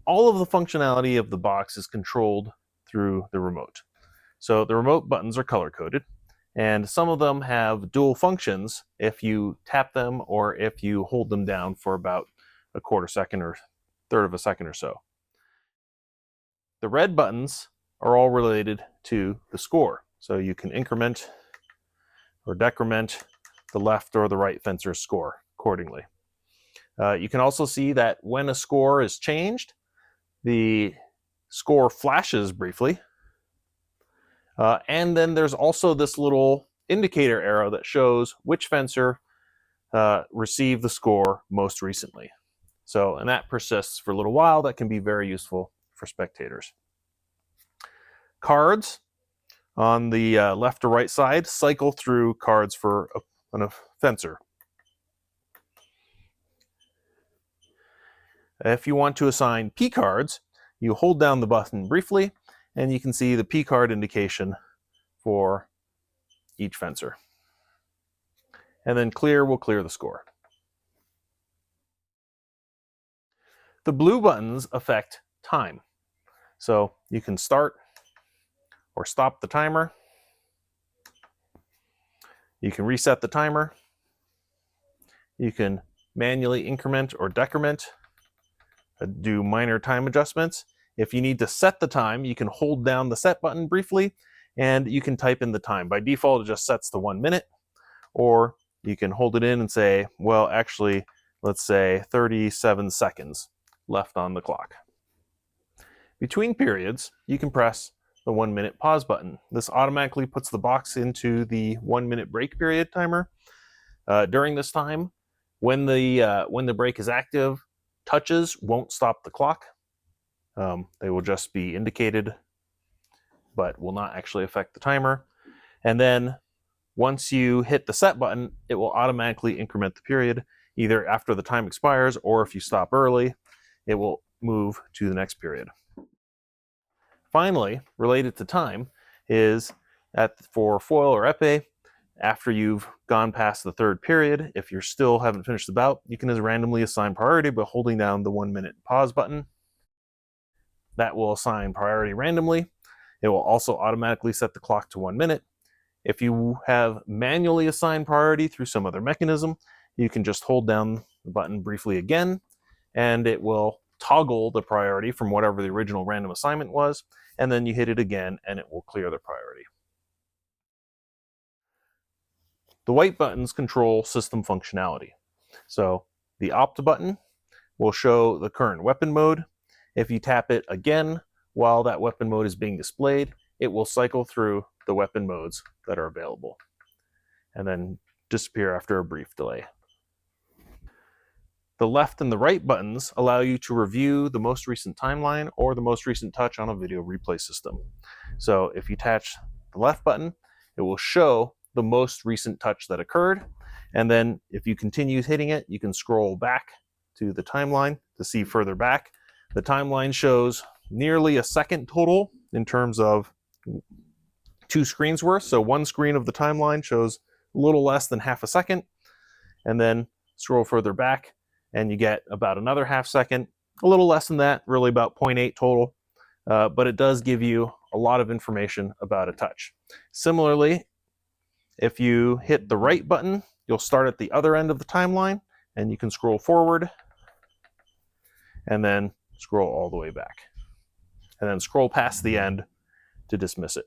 all of the functionality of the box is controlled through the remote. So the remote buttons are color-coded, and some of them have dual functions if you tap them or if you hold them down for about a quarter second or third of a second or so. The red buttons are all related to the score. So you can increment or decrement the left or the right fencer's score accordingly. You can also see that when a score is changed, the score flashes briefly. And then there's also this little indicator arrow that shows which fencer received the score most recently. So, and that persists for a little while. That can be very useful for spectators. Cards on the left or right side cycle through cards for a fencer. If you want to assign P cards, you hold down the button briefly, and you can see the P card indication for each fencer. And then clear will clear the score. The blue buttons affect time. So you can start or stop the timer. You can reset the timer. You can manually increment or decrement, do minor time adjustments. If you need to set the time, you can hold down the set button briefly and you can type in the time. By default, it just sets to 1 minute, or you can hold it in and say, well, actually, let's say 37 seconds left on the clock. Between periods, you can press the 1 minute pause button. This automatically puts the box into the 1 minute break period timer. During this time, when the break is active, touches won't stop the clock. They will just be indicated, but will not actually affect the timer. And then once you hit the set button, it will automatically increment the period, either after the time expires or if you stop early, it will move to the next period. Finally, related to time, is for foil or épée, after you've gone past the third period, if you still haven't finished the bout, you can randomly assign priority by holding down the 1 minute pause button. That will assign priority randomly. It will also automatically set the clock to 1 minute. If you have manually assigned priority through some other mechanism, you can just hold down the button briefly again, and it will toggle the priority from whatever the original random assignment was, and then you hit it again and it will clear the priority. The white buttons control system functionality. So the opt button will show the current weapon mode. If you tap it again while that weapon mode is being displayed, it will cycle through the weapon modes that are available and then disappear after a brief delay. The left and the right buttons allow you to review the most recent timeline or the most recent touch on a video replay system. So if you touch the left button, it will show the most recent touch that occurred. And then if you continue hitting it, you can scroll back to the timeline to see further back. The timeline shows nearly a second total in terms of 2 screens worth. So one screen of the timeline shows a little less than half a second, and then scroll further back and you get about another half second, a little less than that, really about 0.8 total. But it does give you a lot of information about a touch. Similarly, if you hit the right button, you'll start at the other end of the timeline and you can scroll forward and then scroll all the way back and then scroll past the end to dismiss it.